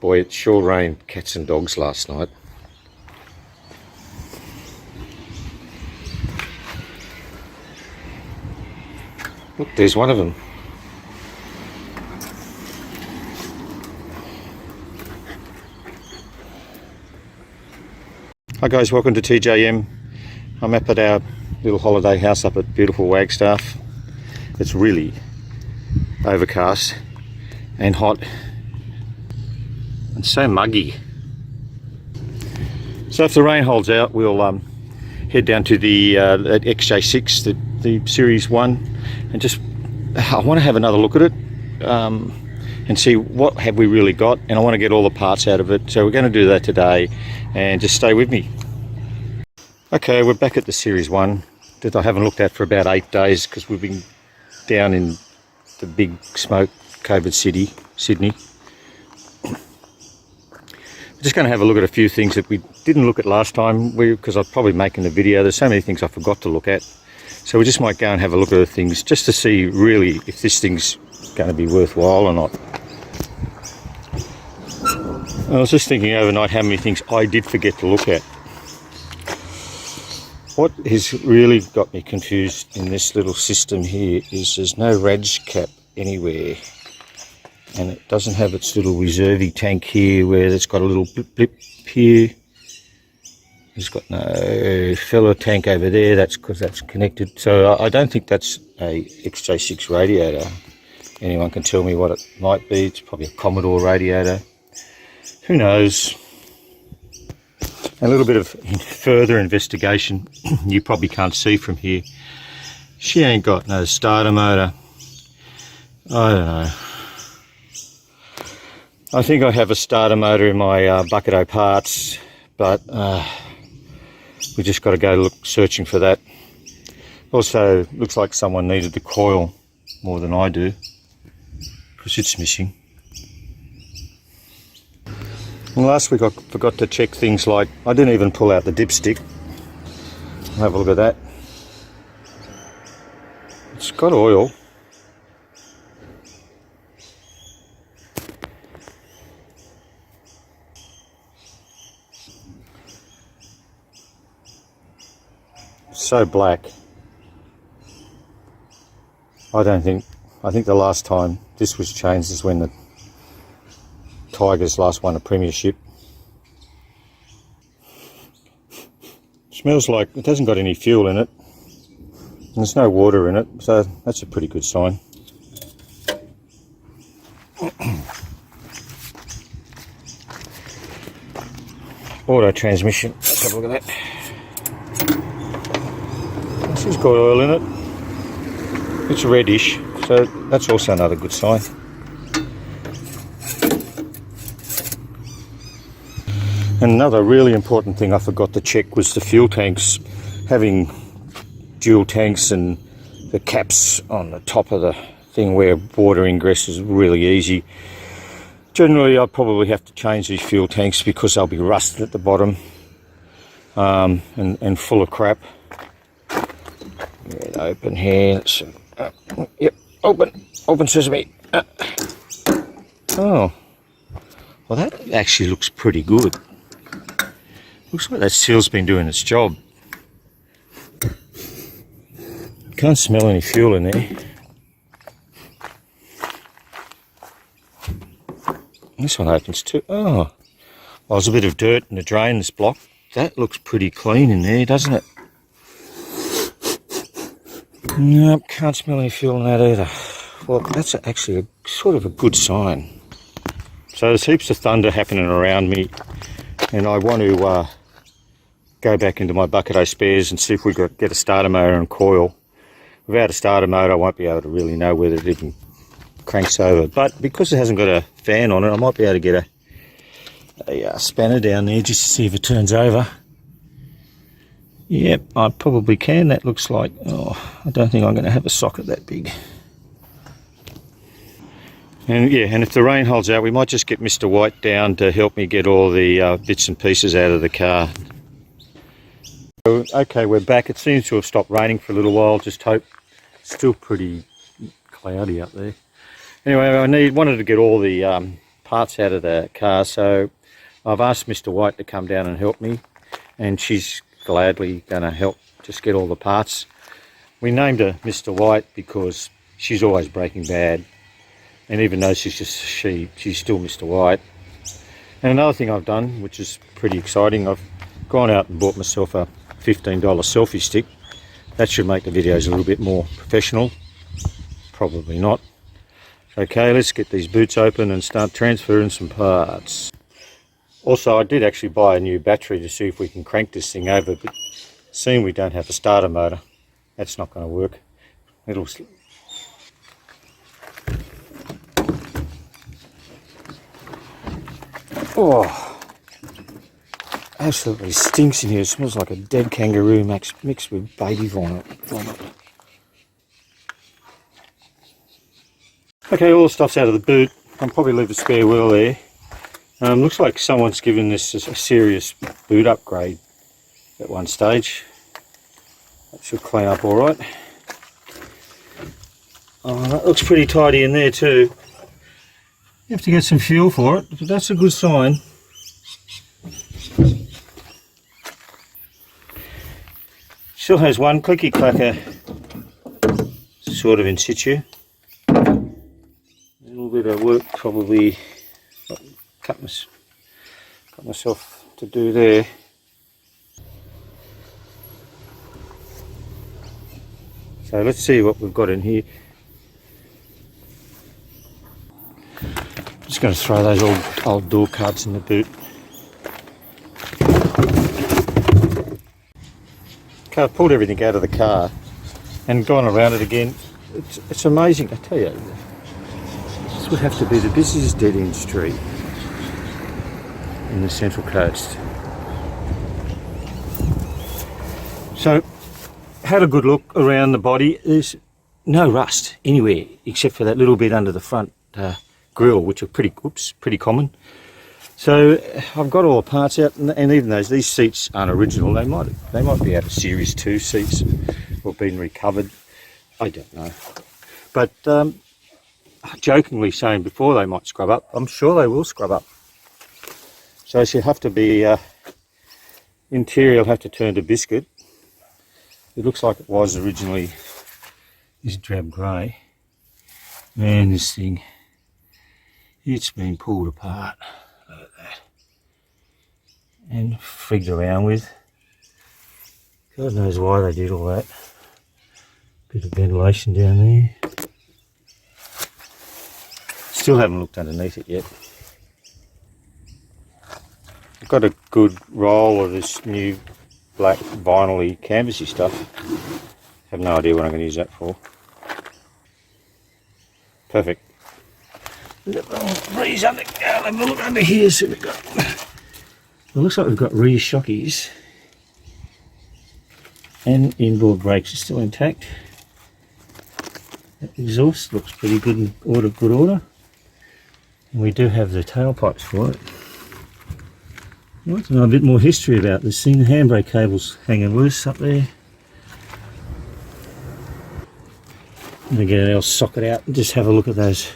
Boy, it sure rained cats and dogs last night. Look, there's one of them. Hi guys, welcome to TJM. I'm up at our little holiday house up at beautiful Wagstaff. It's really overcast and hot and so muggy. So if the rain holds out, we'll head down to the XJ6, the Series 1, and just I want to have another look at it and see what have we really got, and I want to get all the parts out of it. So we're going to do that today, and just stay with me. Okay, we're back at the Series 1 that I haven't looked at for about 8 days because we've been down in the big smoke COVID city, Sydney. We're just going to have a look at a few things that we didn't look at last time because I was probably making the video. There's so many things I forgot to look at. So we just might go and have a look at the things just to see really if this thing's going to be worthwhile or not. I was just thinking overnight how many things I did forget to look at. What has really got me confused in this little system here is there's no reg cap anywhere, and it doesn't have its little reservey tank here where it's got a little blip here. It's got no filler tank over there, that's because that's connected. So I don't think that's a XJ6 radiator. Anyone can tell me what it might be. It's probably a Commodore radiator. Who knows? A little bit of further investigation you probably can't see from here. She ain't got no starter motor. I don't know. I think I have a starter motor in my bucket of parts, but we just got to go look searching for that. Also, looks like someone needed the coil more than I do because it's missing. And last week I forgot to check things like, I didn't even pull out the dipstick. I'll have a look at that. It's got oil. So black. I think the last time this was changed is when the Tigers last won a premiership. Smells like it hasn't got any fuel in it. And there's no water in it, so that's a pretty good sign. Auto transmission, let's have a look at that. This has got oil in it. It's reddish, so that's also another good sign. And another really important thing I forgot to check was the fuel tanks. Having dual tanks and the caps on the top of the thing where water ingress is really easy. Generally I'll probably have to change these fuel tanks because they'll be rusted at the bottom and full of crap. Get it open here. Yep, open sesame. Oh, well that actually looks pretty good. Looks like that seal's been doing its job. Can't smell any fuel in there. This one opens too. Oh, well, there's a bit of dirt in the drain this block. That looks pretty clean in there, doesn't it? Nope, can't smell any fuel in that either. Well, that's actually a sort of a good sign. So there's heaps of thunder happening around me, and I want to go back into my bucket of spares and see if we could get a starter motor and coil. Without a starter motor, I won't be able to really know whether it even cranks over. But because it hasn't got a fan on it, I might be able to get a spanner down there just to see if it turns over. Yep, I probably can. That looks like, oh, I don't think I'm going to have a socket that big. And yeah, and if the rain holds out, we might just get Mr. White down to help me get all the bits and pieces out of the car. So, okay, we're back. It seems to have stopped raining for a little while. Just hope it's still pretty cloudy up there. Anyway, I wanted to get all the parts out of the car, so I've asked Mr. White to come down and help me, and she's gladly going to help just get all the parts. We named her Mr. White because she's always breaking bad, and even though she's just a sheep, she's still Mr. White. And another thing I've done, which is pretty exciting, I've gone out and bought myself a $15 selfie stick. That should make the videos a little bit more professional. Probably not. Okay, let's get these boots open and start transferring some parts. Also, I did actually buy a new battery to see if we can crank this thing over, but seeing we don't have a starter motor, that's not going to work. It'll... Oh, absolutely stinks in here. It smells like a dead kangaroo mixed with baby vomit. Okay, all the stuff's out of the boot. I'll probably leave a spare wheel there. Looks like someone's given this a serious boot upgrade at one stage. That should clean up all right. Oh, that looks pretty tidy in there too. You have to get some fuel for it, but that's a good sign. Still has one clicky clacker sort of in situ. A little bit of work probably cut myself to do there. So let's see what we've got in here. Just going to throw those old door cards in the boot. Okay, I've pulled everything out of the car and gone around it again. It's amazing, I tell you. This would have to be the busiest dead end street in the Central Coast. So, had a good look around the body. There's no rust anywhere except for that little bit under the front grille, which are pretty common. So I've got all the parts out, and even though these seats aren't original, they might be out of Series 2 seats or been recovered. I don't know. But jokingly saying before they might scrub up, I'm sure they will scrub up. So she'll have to be, interior will have to turn to biscuit. It looks like it was originally this drab grey. Man, this thing, it's been pulled apart. Look at that. And frigged around with. God knows why they did all that. Bit of ventilation down there. Still haven't looked underneath it yet. I've got a good roll of this new black vinyl-y canvasy stuff. Have no idea what I'm going to use that for. Perfect. Breeze under, have a look under here. So we've got, it looks like we've got rear shockies and inboard brakes are still intact. That exhaust looks pretty good in good order. And we do have the tailpipes for it. I'd like to know a bit more history about this thing. The handbrake cable's hanging loose up there. I'm going to get an L socket out and just have a look at those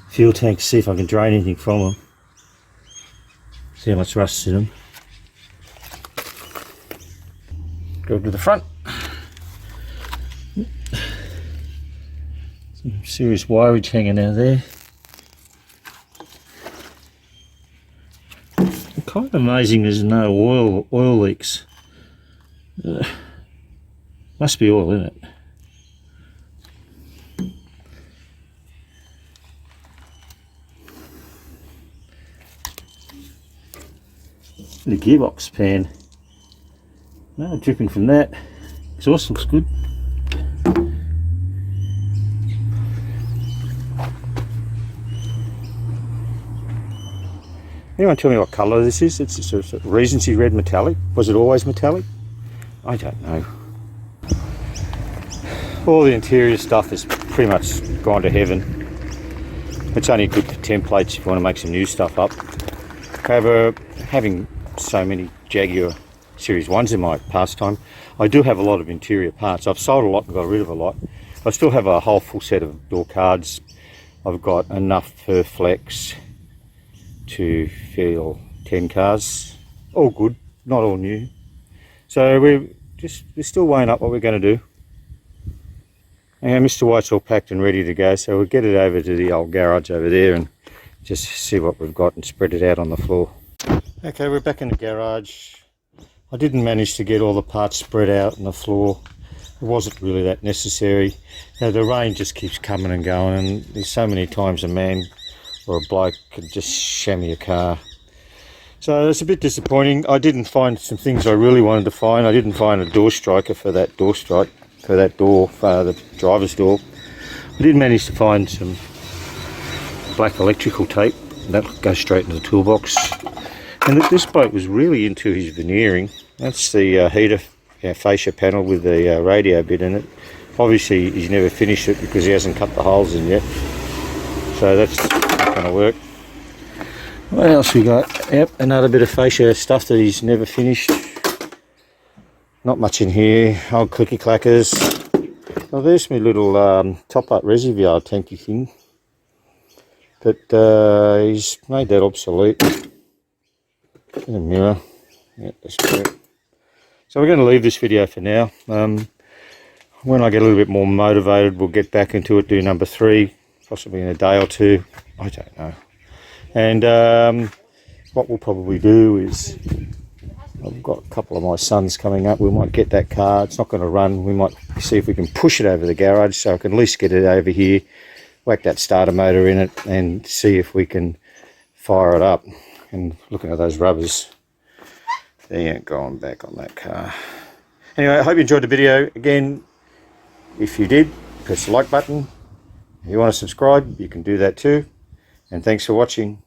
fuel tanks, see if I can drain anything from them. See how much rust's in them. Go to the front. Some serious wireage hanging out there. Kind of amazing there's no oil leaks. Must be oil in it. The gearbox pan. No dripping from that. Exhaust looks good. Anyone tell me what colour this is? It's a Regency red metallic. Was it always metallic? I don't know. All the interior stuff is pretty much gone to heaven. It's only good for templates if you want to make some new stuff up. However, having so many Jaguar Series 1s in my pastime, I do have a lot of interior parts. I've sold a lot and got rid of a lot. I still have a whole full set of door cards. I've got enough Perflex to fill 10 cars. All good, not all new. So we're still weighing up what we're going to do. And Mr. White's all packed and ready to go, so we'll get it over to the old garage over there and just see what we've got and spread it out on the floor. Okay, we're back in the garage. I didn't manage to get all the parts spread out on the floor. It wasn't really that necessary. Now, the rain just keeps coming and going, and there's so many times a man or a bloke could just chamois a car. So it's a bit disappointing. I didn't find some things I really wanted to find. I didn't find a door striker for that door, the driver's door. I did manage to find some black electrical tape. That'll go straight in the toolbox. And this bloke was really into his veneering. That's the heater fascia panel with the radio bit in it. Obviously he's never finished it because he hasn't cut the holes in yet. So that's not going to work. What else we got? Yep, another bit of fascia stuff that he's never finished. Not much in here. Old clicky clackers. Well, there's my little top-up reservoir tanky thing. But he's made that obsolete. In a mirror. Yep, that's correct. So we're going to leave this video for now. When I get a little bit more motivated, we'll get back into it, do number 3, possibly in a day or two. I don't know. And what we'll probably do is, I've got a couple of my sons coming up. We might get that car. It's not going to run. We might see if we can push it over the garage so I can at least get it over here, whack that starter motor in it, and see if we can fire it up. And looking at those rubbers, they ain't going back on that car. Anyway, I hope you enjoyed the video. Again, if you did, press the like button. If you want to subscribe, you can do that too. And thanks for watching.